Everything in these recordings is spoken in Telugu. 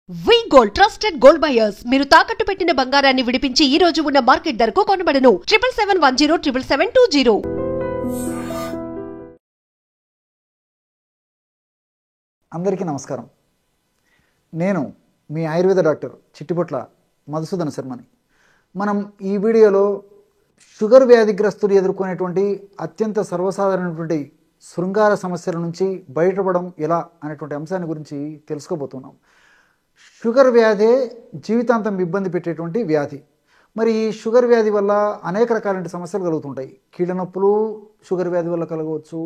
వి గోల్డ్ ట్రస్టెడ్ గోల్డ్ బయర్స్ మీరు తాకట్టు పెట్టిన బంగారాన్ని విడిపించి ఈ రోజు ఉన్న మార్కెట్ ధరకు కొనబడను 7771077720. అందరికీ నమస్కారం. నేను మీ ఆయుర్వేద డాక్టర్ చిట్టిపొట్ల మధుసూదన శర్మని. మనం ఈ వీడియోలో షుగర్ వ్యాధిగ్రస్తులు ఎదుర్కొనేటువంటి అత్యంత సర్వసాధారణమైనటువంటి శృంగార సమస్యల నుంచి బయటపడడం ఎలా అనేటువంటి అంశాన్ని గురించి తెలుసుకోబోతున్నాం. షుగర్ వ్యాధే జీవితాంతం ఇబ్బంది పెట్టేటువంటి వ్యాధి. మరి ఈ షుగర్ వ్యాధి వల్ల అనేక రకాలైన సమస్యలు కలుగుతుంటాయి. కీళ్ళ నొప్పులు షుగర్ వ్యాధి వల్ల కలగవచ్చు,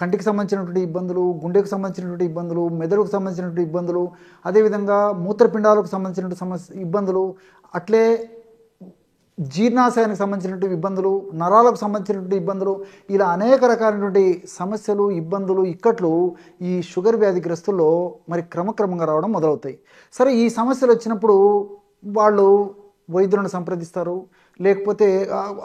కంటికి సంబంధించినటువంటి ఇబ్బందులు, గుండెకు సంబంధించినటువంటి ఇబ్బందులు, మెదడుకు సంబంధించినటువంటి ఇబ్బందులు, అదేవిధంగా మూత్రపిండాలకు సంబంధించినటువంటి ఇబ్బందులు, అట్లే జీర్ణాశయానికి సంబంధించినటువంటి ఇబ్బందులు, నరాలకు సంబంధించినటువంటి ఇబ్బందులు, ఇలా అనేక రకాలైనటువంటి సమస్యలు, ఇబ్బందులు, ఇక్కట్లు ఈ షుగర్ వ్యాధిగ్రస్తుల్లో మరి క్రమక్రమంగా రావడం మొదలవుతాయి. సరే, ఈ సమస్యలు వచ్చినప్పుడు వాళ్ళు వైద్యులను సంప్రదిస్తారు, లేకపోతే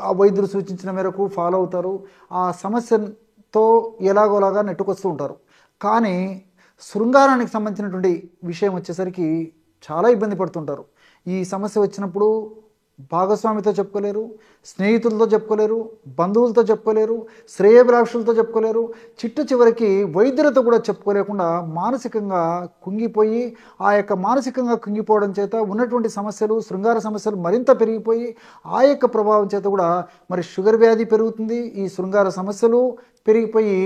ఆ వైద్యులు సూచించిన మేరకు ఫాలో అవుతారు, ఆ సమస్యతో ఎలాగోలాగా నెట్టుకొస్తూ ఉంటారు. కానీ శృంగారానికి సంబంధించినటువంటి విషయం వచ్చేసరికి చాలా ఇబ్బంది పడుతుంటారు. ఈ సమస్య వచ్చినప్పుడు భాగస్వామితో చెప్పుకోలేరు, స్నేహితులతో చెప్పుకోలేరు, బంధువులతో చెప్పుకోలేరు, శ్రేయభిలాషులతో చెప్పుకోలేరు, చిట్ట చివరికి వైద్యులతో కూడా చెప్పుకోలేకుండా మానసికంగా కుంగిపోయి, ఆ యొక్క మానసికంగా కుంగిపోవడం చేత ఉన్నటువంటి సమస్యలు, శృంగార సమస్యలు మరింత పెరిగిపోయి, ఆ యొక్క ప్రభావం చేత కూడా మరి షుగర్ వ్యాధి పెరుగుతుంది. ఈ శృంగార సమస్యలు పెరిగిపోయి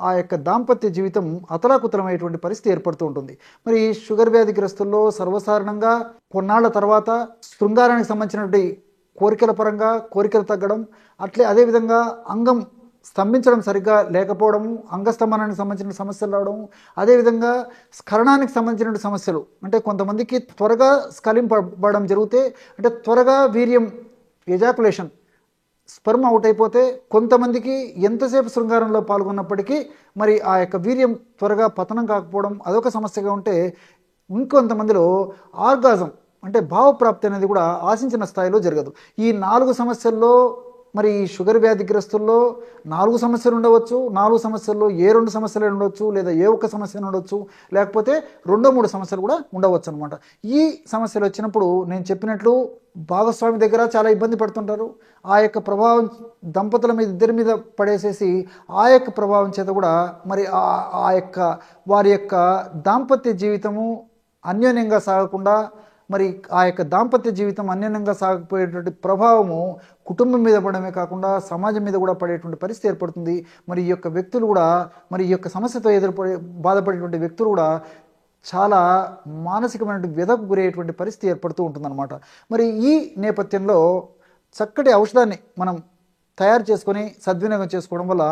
ఆ యొక్క దాంపత్య జీవితం అతలాకుతలమైనటువంటి పరిస్థితి ఏర్పడుతూ ఉంటుంది. మరి ఈ షుగర్ వ్యాధిగ్రస్తుల్లో సర్వసాధారణంగా కొన్నాళ్ల తర్వాత శృంగారానికి సంబంధించినటువంటి కోరికల పరంగా కోరికలు తగ్గడం, అదేవిధంగా అంగం స్తంభించడం సరిగ్గా లేకపోవడము, అంగస్తంభనానికి సంబంధించిన సమస్యలు రావడం, అదేవిధంగా స్ఖలనానికి సంబంధించిన సమస్యలు, అంటే కొంతమందికి త్వరగా స్ఖలింపబడడం జరిగితే, అంటే త్వరగా వీర్యం ఎజాకులేషన్ స్పర్మ్ అవుట్ అయిపోతే, కొంతమందికి ఎంతసేపు శృంగారంలో పాల్గొన్నప్పటికీ మరి ఆ యొక్క వీర్యం త్వరగా పతనం కాకపోవడం అదొక సమస్యగా ఉంటే, ఇంకొంతమందిలో ఆర్గాజం అంటే భావప్రాప్తి అనేది కూడా ఆశించిన స్థాయిలో జరగదు. ఈ 4 సమస్యల్లో మరి ఈ షుగర్ వ్యాధిగ్రస్తుల్లో 4 సమస్యలు ఉండవచ్చు. 4 సమస్యల్లో ఏ 2 సమస్యలు ఉండవచ్చు, లేదా ఏ ఒక్క సమస్య ఉండవచ్చు, లేకపోతే 2-3 సమస్యలు కూడా ఉండవచ్చు అనమాట. ఈ సమస్యలు వచ్చినప్పుడు నేను చెప్పినట్లు భాగస్వామి దగ్గర చాలా ఇబ్బంది పడుతుంటారు. ఆ యొక్క ప్రభావం దంపతుల మీద, ఇద్దరి మీద పడేసేసి ఆ యొక్క ప్రభావం చేత కూడా మరి ఆ యొక్క వారి యొక్క దాంపత్య జీవితము అన్యోన్యంగా సాగకుండా, మరి ఆ యొక్క దాంపత్య జీవితం అన్యోన్యంగా సాగిపోయేటువంటి ప్రభావము కుటుంబం మీద పడమే కాకుండా సమాజం మీద కూడా పడేటువంటి పరిస్థితి ఏర్పడుతుంది. మరి ఈ యొక్క వ్యక్తులు కూడా, మరి ఈ యొక్క సమస్యతో బాధపడేటువంటి వ్యక్తులు కూడా చాలా మానసికమైనటువంటి వ్యధకు గురయ్యేటువంటి పరిస్థితి ఏర్పడుతూ ఉంటుందన్నమాట. మరి ఈ నేపథ్యంలో చక్కటి ఔషధాన్ని మనం తయారు చేసుకొని సద్వినియోగం చేసుకోవడం వల్ల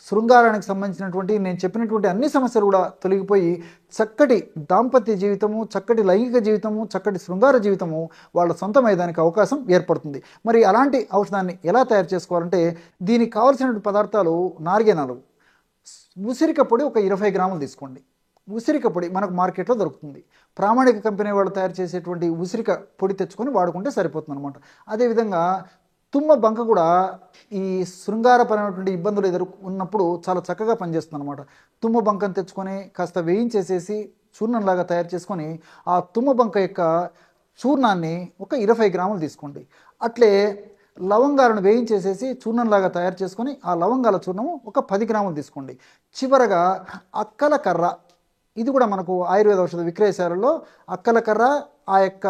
శృంగారానికి సంబంధించినటువంటి నేను చెప్పినటువంటి అన్ని సమస్యలు కూడా తొలగిపోయి చక్కటి దాంపత్య జీవితము, చక్కటి లైంగిక జీవితము, చక్కటి శృంగార జీవితము వాళ్ళ సొంతమయ్యేదానికి అవకాశం ఏర్పడుతుంది. మరి అలాంటి ఔషధాన్ని ఎలా తయారు చేసుకోవాలంటే, దీనికి కావాల్సినటువంటి పదార్థాలు 4 ఉసిరిక పొడి ఒక 20 గ్రాములు తీసుకోండి. ఉసిరిక పొడి మనకు మార్కెట్లో దొరుకుతుంది. ప్రామాణిక కంపెనీ వాళ్ళు తయారు చేసేటువంటి ఉసిరిక పొడి తెచ్చుకొని వాడుకుంటే సరిపోతుంది అనమాట. అదేవిధంగా తుమ్మ బంక కూడా ఈ శృంగారపరమైనటువంటి ఇబ్బందులు ఎదుర్కొన్నప్పుడు చాలా చక్కగా పనిచేస్తుంది అనమాట. తుమ్మ బంకను తెచ్చుకొని కాస్త వేయించేసేసి చూర్ణంలాగా తయారు చేసుకొని ఆ తుమ్మ బంక యొక్క చూర్ణాన్ని ఒక 20 గ్రాములు తీసుకోండి. అట్లే లవంగాలను వేయించేసేసి చూర్ణంలాగా తయారు చేసుకొని ఆ లవంగాల చూర్ణము ఒక 10 గ్రాములు తీసుకోండి. చివరగా అక్కల కర్ర, ఇది కూడా మనకు ఆయుర్వేద ఔషధ విక్రయశాలలో అక్కల కర్ర, ఆ యొక్క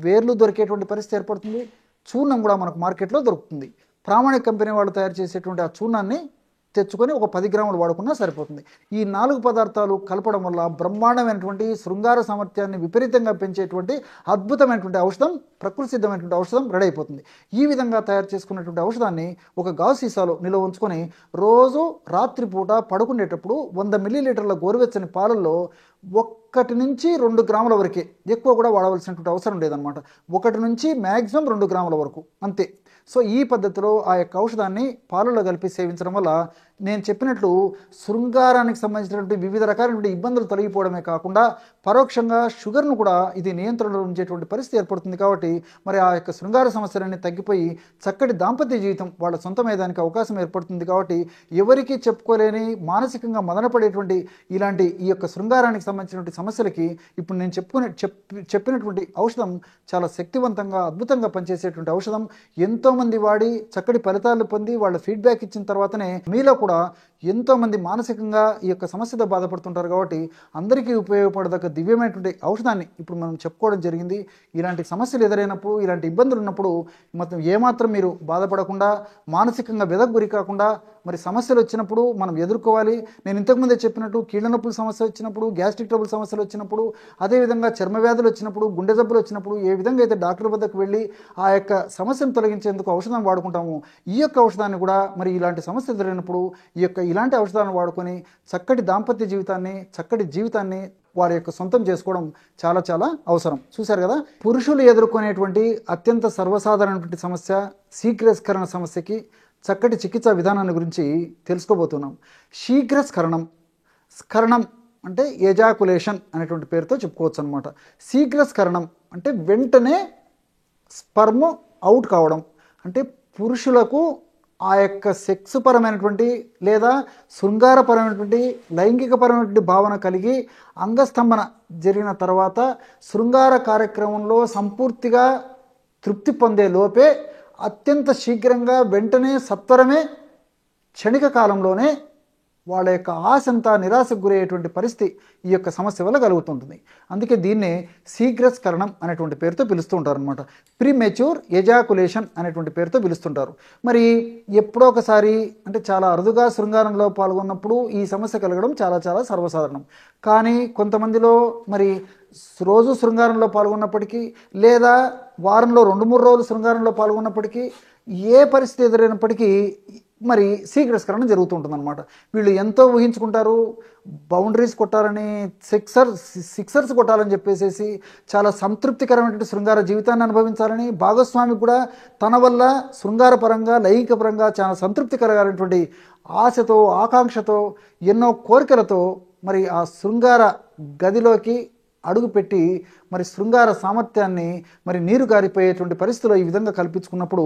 వేర్లు దొరికేటువంటి పరిస్థితి ఏర్పడుతుంది. చూర్ణం కూడా మనకు మార్కెట్లో దొరుకుతుంది. ప్రామాణిక కంపెనీ వాళ్ళు తయారు చేసేటువంటి ఆ చూర్ణాన్ని తెచ్చుకొని ఒక 10 గ్రాములు వాడుకున్నా సరిపోతుంది. ఈ 4 పదార్థాలు కలపడం వల్ల బ్రహ్మాండమైనటువంటి శృంగార సామర్థ్యాన్ని విపరీతంగా పెంచేటువంటి అద్భుతమైనటువంటి ఔషధం, ప్రకృతి సిద్ధమైనటువంటి ఔషధం రెడీ అయిపోతుంది. ఈ విధంగా తయారు చేసుకున్నటువంటి ఔషధాన్ని ఒక గాజు సీసాలో నిల్వ ఉంచుకొని రోజు రాత్రిపూట పడుకునేటప్పుడు 100 మిల్లీలీటర్ల గోరువెచ్చని పాలల్లో 1 నుంచి 2 గ్రాముల వరకే, ఎక్కువ కూడా వాడవలసినటువంటి అవసరం లేదనమాట. 1 నుంచి మ్యాక్సిమం 2 గ్రాముల వరకు అంతే. సో ఈ పద్ధతిలో ఆ యొక్క ఔషధాన్ని పాలలో కలిపి సేవించడం వల్ల నేను చెప్పినట్లు శృంగారానికి సంబంధించినటువంటి వివిధ రకాలైనటువంటి ఇబ్బందులు తొలగిపోవడమే కాకుండా పరోక్షంగా షుగర్ను కూడా ఇది నియంత్రణలో ఉంచేటువంటి పరిస్థితి ఏర్పడుతుంది. కాబట్టి మరి ఆ యొక్క శృంగార సమస్యలన్నీ తగ్గిపోయి చక్కటి దాంపత్య జీవితం వాళ్ళ సొంతమయ్యేదానికి అవకాశం ఏర్పడుతుంది. కాబట్టి ఎవరికీ చెప్పుకోలేని మానసికంగా మదనపడేటువంటి ఇలాంటి ఈ యొక్క శృంగారానికి సంబంధించినటువంటి సమస్యలకి ఇప్పుడు నేను చెప్పినటువంటి ఔషధం చాలా శక్తివంతంగా అద్భుతంగా పనిచేసేటువంటి ఔషధం. ఎంతోమంది వాడి చక్కటి ఫలితాలు పొంది వాళ్ళ ఫీడ్బ్యాక్ ఇచ్చిన తర్వాతనే మీలో కూడా ఎంతోమంది మానసికంగా ఈ యొక్క సమస్యతో బాధపడుతుంటారు. కాబట్టి అందరికీ ఉపయోగపడదగ్గ దివ్యమైనటువంటి ఔషధాన్ని ఇప్పుడు మనం చెప్పుకోవడం జరిగింది. ఇలాంటి సమస్యలు ఎదురైనప్పుడు, ఇలాంటి ఇబ్బందులు ఉన్నప్పుడు మొత్తం ఏమాత్రం మీరు బాధపడకుండా, మానసికంగా వెదకు గురి కాకుండా, మరి సమస్యలు వచ్చినప్పుడు మనం ఎదుర్కోవాలి. నేను ఇంతకుముందే చెప్పినట్టు కీళ్ళ నొప్పుల సమస్య వచ్చినప్పుడు, గ్యాస్ట్రిక్ ట్రబుల్ సమస్యలు వచ్చినప్పుడు, అదేవిధంగా చర్మ వ్యాధులు వచ్చినప్పుడు, గుండె జబ్బులు వచ్చినప్పుడు ఏ విధంగా అయితే డాక్టర్ వద్దకు వెళ్ళి ఆ యొక్క సమస్యను తొలగించేందుకు ఔషధం వాడుకుంటాము, ఈ యొక్క ఔషధాన్ని కూడా మరి ఇలాంటి సమస్యలు ఎదురైనప్పుడు ఇలాంటి ఔషధాలను వాడుకొని చక్కటి దాంపత్య జీవితాన్ని, చక్కటి జీవితాన్ని వారి యొక్క సొంతం చేసుకోవడం చాలా చాలా అవసరం. చూశారు కదా, పురుషులు ఎదుర్కొనేటువంటి అత్యంత సర్వసాధారణటువంటి సమస్య శీఘ్రస్ఖలన సమస్యకి చక్కటి చికిత్సా విధానాన్ని గురించి తెలుసుకోబోతున్నాం. స్ఖలనం అంటే ఎజాకులేషన్ అనేటువంటి పేరుతో చెప్పుకోవచ్చు అనమాట. శీఘ్రస్ఖలనం అంటే వెంటనే స్పర్మ్ అవుట్ కావడం, అంటే పురుషులకు ఆ యొక్క సెక్స్ పరమైనటువంటి లేదా శృంగారపరమైనటువంటి లైంగికపరమైనటువంటి భావన కలిగి అంగస్తంభన జరిగిన తర్వాత శృంగార కార్యక్రమంలో సంపూర్తిగా తృప్తి పొందే లోపే అత్యంత శీఘ్రంగా వెంటనే సత్వరమే క్షణిక కాలంలోనే వాళ్ళ యొక్క ఆశంతా నిరాశకు గురయ్యేటువంటి పరిస్థితి ఈ యొక్క సమస్య వల్ల కలుగుతుంటుంది. అందుకే దీన్నే శీఘ్రస్ఖలనం అనేటువంటి పేరుతో పిలుస్తూ ఉంటారు అనమాట. ప్రీమెచ్యూర్ ఎజాకులేషన్ అనేటువంటి పేరుతో పిలుస్తుంటారు. మరి ఎప్పుడో ఒకసారి అంటే చాలా అరుదుగా శృంగారంలో పాల్గొన్నప్పుడు ఈ సమస్య కలగడం చాలా చాలా సర్వసాధారణం. కానీ కొంతమందిలో మరి రోజు శృంగారంలో పాల్గొన్నప్పటికీ లేదా వారంలో 2-3 రోజులు శృంగారంలో పాల్గొన్నప్పటికీ ఏ పరిస్థితి ఎదురైనప్పటికీ మరి శీఘ్రస్ఖలనం జరుగుతుంటుంది అనమాట. వీళ్ళు ఎంతో ఊహించుకుంటారు, బౌండరీస్ కొట్టాలని, సిక్సర్స్ కొట్టాలని చెప్పేసి చాలా సంతృప్తికరమైనటువంటి శృంగార జీవితాన్ని అనుభవించాలని, భాగస్వామికి కూడా తన వల్ల శృంగారపరంగా లైంగికపరంగా చాలా సంతృప్తి కలగాలనేటువంటి ఆశతో, ఆకాంక్షతో, ఎన్నో కోరికలతో మరి ఆ శృంగార గదిలోకి అడుగుపెట్టి మరి శృంగార సామర్థ్యాన్ని మరి నీరు గారిపోయేటువంటి పరిస్థితుల్లో ఈ విధంగా కల్పించుకున్నప్పుడు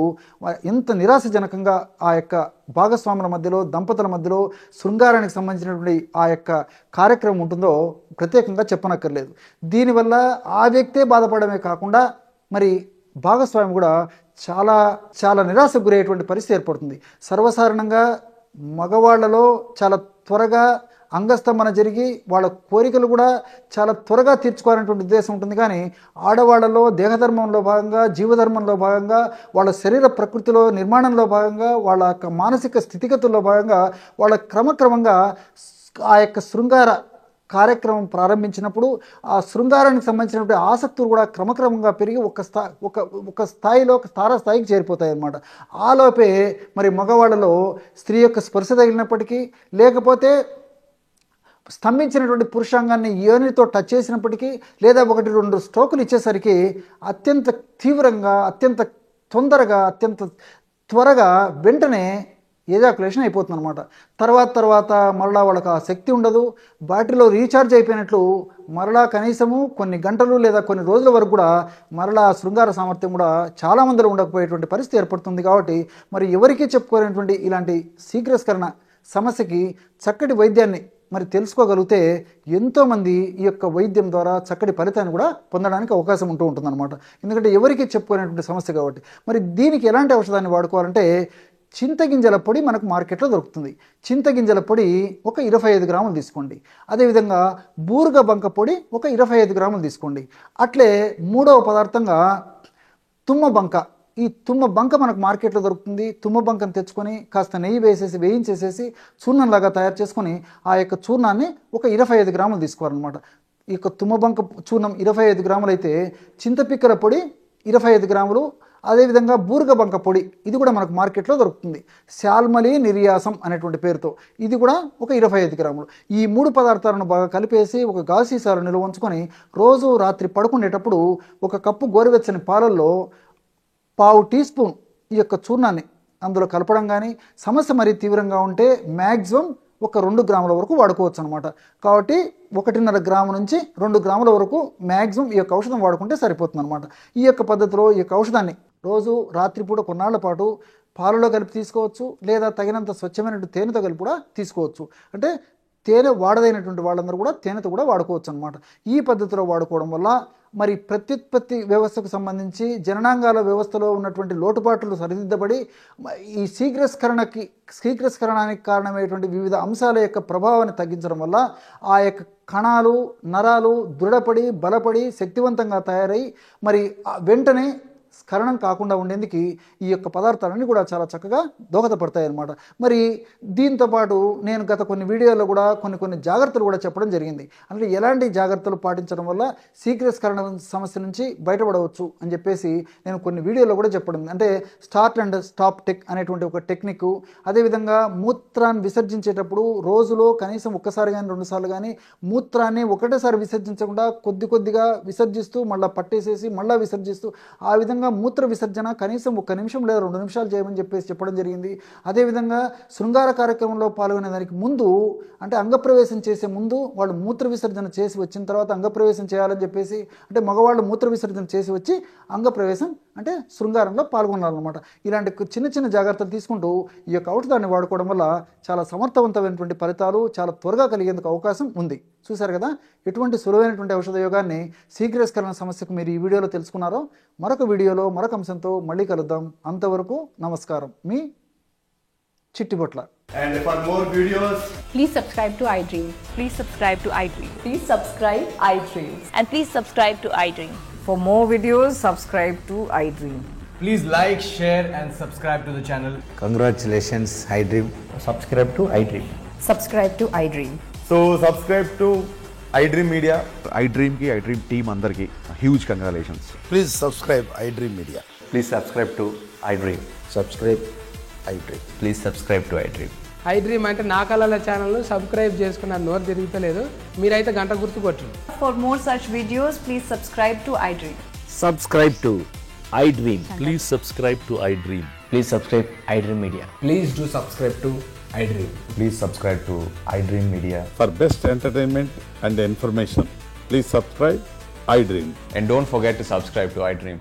ఎంత నిరాశజనకంగా ఆ యొక్క భాగస్వాముల మధ్యలో, దంపతుల మధ్యలో శృంగారానికి సంబంధించినటువంటి ఆ యొక్క కార్యక్రమం ఉంటుందో ప్రత్యేకంగా చెప్పనక్కర్లేదు. దీనివల్ల ఆ వ్యక్తే బాధపడమే కాకుండా మరి భాగస్వామి కూడా చాలా చాలా నిరాశకు గురయ్యేటువంటి పరిస్థితి ఏర్పడుతుంది. సర్వసాధారణంగా మగవాళ్లలో చాలా త్వరగా అంగస్తంభన జరిగి వాళ్ళ కోరికలు కూడా చాలా త్వరగా తీర్చుకోవాలనేటువంటి ఉద్దేశం ఉంటుంది. కానీ ఆడవాళ్లలో దేహధర్మంలో భాగంగా, జీవధర్మంలో భాగంగా, వాళ్ళ శరీర ప్రకృతిలో నిర్మాణంలో భాగంగా, వాళ్ళ యొక్క మానసిక స్థితిగతుల్లో భాగంగా వాళ్ళ క్రమక్రమంగా ఆ యొక్క శృంగార కార్యక్రమం ప్రారంభించినప్పుడు ఆ శృంగారానికి సంబంధించినటువంటి ఆసక్తులు కూడా క్రమక్రమంగా పెరిగి ఒక స్థాయిలో ఒక స్థాయికి చేరిపోతాయి అన్నమాట. ఆలోపే మరి మగవాళ్ళలో స్త్రీ యొక్క స్పర్శ తగిలినప్పటికీ, లేకపోతే స్తంభించినటువంటి పురుషాంగాన్ని యోనితో టచ్ చేసినప్పటికీ, లేదా 1-2 స్ట్రోకులు ఇచ్చేసరికి అత్యంత తీవ్రంగా, అత్యంత తొందరగా, అత్యంత త్వరగా వెంటనే ఎజాకులేషన్ అయిపోతుంది అనమాట. తర్వాత మరలా వాళ్ళకి ఆ శక్తి ఉండదు. బ్యాటరీలో రీఛార్జ్ అయిపోయినట్లు మరలా కనీసము కొన్ని గంటలు లేదా కొన్ని రోజుల వరకు కూడా మరలా శృంగార సామర్థ్యం కూడా చాలా మందిలో ఉండకపోయేటువంటి పరిస్థితి ఏర్పడుతుంది. కాబట్టి మరి ఎవరికీ చెప్పుకోలేనటువంటి ఇలాంటి శీఘ్రస్ఖలన సమస్యకి చక్కటి వైద్యాన్ని మరి తెలుసుకోగలిగితే ఎంతోమంది ఈ యొక్క వైద్యం ద్వారా చక్కటి ఫలితాన్ని కూడా పొందడానికి అవకాశం ఉంటుందన్నమాట. ఎందుకంటే ఎవరికి చెప్పుకునేటువంటి సమస్య కాబట్టి. మరి దీనికి ఎలాంటి ఔషధాన్ని వాడుకోవాలంటే చింతగింజల పొడి మనకు మార్కెట్లో దొరుకుతుంది. చింతగింజల పొడి ఒక 25 గ్రాములు తీసుకోండి. అదేవిధంగా బూరుగ బంక పొడి ఒక 25 గ్రాములు తీసుకోండి. అట్లే మూడవ పదార్థంగా తుమ్మ బంక, ఈ తుమ్మ బంక మనకు మార్కెట్లో దొరుకుతుంది. తుమ్మ బంకను తెచ్చుకొని కాస్త నెయ్యి వేయించేసేసి చూర్ణంలాగా తయారు చేసుకొని ఆ యొక్క చూర్ణాన్ని ఒక 25 గ్రాములు తీసుకోవాలన్నమాట. ఈ యొక్క తుమ్మ బంక చూర్ణం 25 గ్రాములు అయితే చింతపిక్కల పొడి 25 గ్రాములు, అదేవిధంగా బూరుగ బంక పొడి ఇది కూడా మనకు మార్కెట్లో దొరుకుతుంది. శాల్మలి నిర్యాసం అనేటువంటి పేరుతో ఇది కూడా ఒక 25 గ్రాములు. ఈ 3 పదార్థాలను బాగా కలిపేసి ఒక గాజు సీసాలో నిల్వ ఉంచుకొని రోజు రాత్రి పడుకునేటప్పుడు 1 కప్పు గోరువెచ్చని పాలల్లో 1/2 టీ స్పూన్ ఈ యొక్క చూర్ణాన్ని, అందులో కలపడం కానీ, సమస్య మరీ తీవ్రంగా ఉంటే మ్యాక్సిమం ఒక 2 గ్రాముల వరకు వాడుకోవచ్చు అనమాట. కాబట్టి 1.5 గ్రాము నుంచి 2 గ్రాముల వరకు మ్యాక్సిమం ఈ యొక్క ఔషధం వాడుకుంటే సరిపోతుంది అనమాట. ఈ యొక్క పద్ధతిలో ఈ యొక్క ఔషధాన్ని రోజు రాత్రిపూట కొన్నాళ్ల పాటు పాలలో కలిపి తీసుకోవచ్చు, లేదా తగినంత స్వచ్ఛమైనటువంటి తేనెతో కలిపి కూడా తీసుకోవచ్చు. అంటే తేనె వాడదైనటువంటి వాళ్ళందరూ కూడా తేనెతో కూడా వాడుకోవచ్చు అనమాట. ఈ పద్ధతిలో వాడుకోవడం వల్ల మరి ప్రత్యుత్పత్తి వ్యవస్థకు సంబంధించి జననాంగాల వ్యవస్థలో ఉన్నటువంటి లోటుపాట్లు సరిదిద్దబడి ఈ శీఘ్రస్ఖలనానికి కారణమైనటువంటి వివిధ అంశాల యొక్క ప్రభావాన్ని తగ్గించడం వల్ల ఆ యొక్క కణాలు, నరాలు దృఢపడి, బలపడి, శక్తివంతంగా తయారై మరి వెంటనే స్ఖలనం కాకుండా ఉండేందుకు ఈ యొక్క పదార్థాలన్నీ కూడా చాలా చక్కగా దోహదపడతాయి అన్నమాట. మరి దీంతోపాటు నేను గత కొన్ని వీడియోల్లో కూడా కొన్ని జాగ్రత్తలు కూడా చెప్పడం జరిగింది. అంటే ఎలాంటి జాగ్రత్తలు పాటించడం వల్ల శీఘ్రస్ఖలనం సమస్య నుంచి బయటపడవచ్చు అని చెప్పేసి నేను కొన్ని వీడియోలో కూడా చెప్పడం. అంటే స్టార్ట్ అండ్ స్టాప్ అనేటువంటి ఒక టెక్నిక్, అదేవిధంగా మూత్రాన్ని విసర్జించేటప్పుడు రోజులో కనీసం ఒక్కసారి కానీ 2 సార్లు కానీ మూత్రాన్ని ఒకటేసారి విసర్జించకుండా కొద్దిగా విసర్జిస్తూ మళ్ళీ పట్టేసేసి మళ్ళీ విసర్జిస్తూ ఆ విధంగా మూత్ర విసర్జన కనీసం 1 నిమిషం లేదా 2 నిమిషాలు చేయమని చెప్పేసి చెప్పడం జరిగింది. అదేవిధంగా శృంగార కార్యక్రమంలో పాల్గొనే దానికి ముందు, అంటే అంగప్రవేశం చేసే ముందు వాళ్ళు మూత్ర విసర్జన చేసి వచ్చిన తర్వాత అంగప్రవేశం చేయాలని చెప్పేసి, అంటే మగవాళ్ళు మూత్ర విసర్జన చేసి వచ్చి అంగప్రవేశం అంటే శృంగారంలో పాల్గొనాలన్నమాట. ఇలాంటి చిన్న జాగ్రత్తలు తీసుకుంటూ ఈ యొక్క ఔషధాన్ని వాడుకోవడం వల్ల చాలా సమర్థవంతమైనటువంటి ఫలితాలు చాలా త్వరగా కలిగేందుకు అవకాశం ఉంది. చూశారు కదా ఎటువంటి సులువైనటువంటి ఔషధ యోగాన్ని శీఘ్రస్ఖలన సమస్యకు మీరు ఈ వీడియోలో తెలుసుకున్నారో. మరొక వీడియోలో మరొక అంశంతో మళ్ళీ కలుద్దాం. అంతవరకు నమస్కారం. మీ Chittibotla. And for more videos, Please subscribe to iDream. Please subscribe to iDream. Please subscribe iDream. And please subscribe to iDream. For more videos, subscribe to iDream. please like, share and subscribe to the channel. Congratulations, iDream. Subscribe to iDream. Subscribe to iDream. So subscribe to iDream Media. iDream team andarki huge congratulations. Please subscribe iDream Media. Please subscribe to iDream. Subscribe iDream. Please subscribe to iDream. iDream అంటే నా కళల ఛానల్ సబ్స్క్రైబ్ చేసుకున్న నోరు తిరుగుతలేదు, మీరైతే గంట గుర్తు కొట్టండి. For more such videos, please subscribe to iDream. Subscribe to iDream. Please subscribe to iDream. Please subscribe iDream Media. Please do subscribe to iDream. Please subscribe to iDream Media. For best entertainment and information, please subscribe iDream. And don't forget to subscribe to iDream.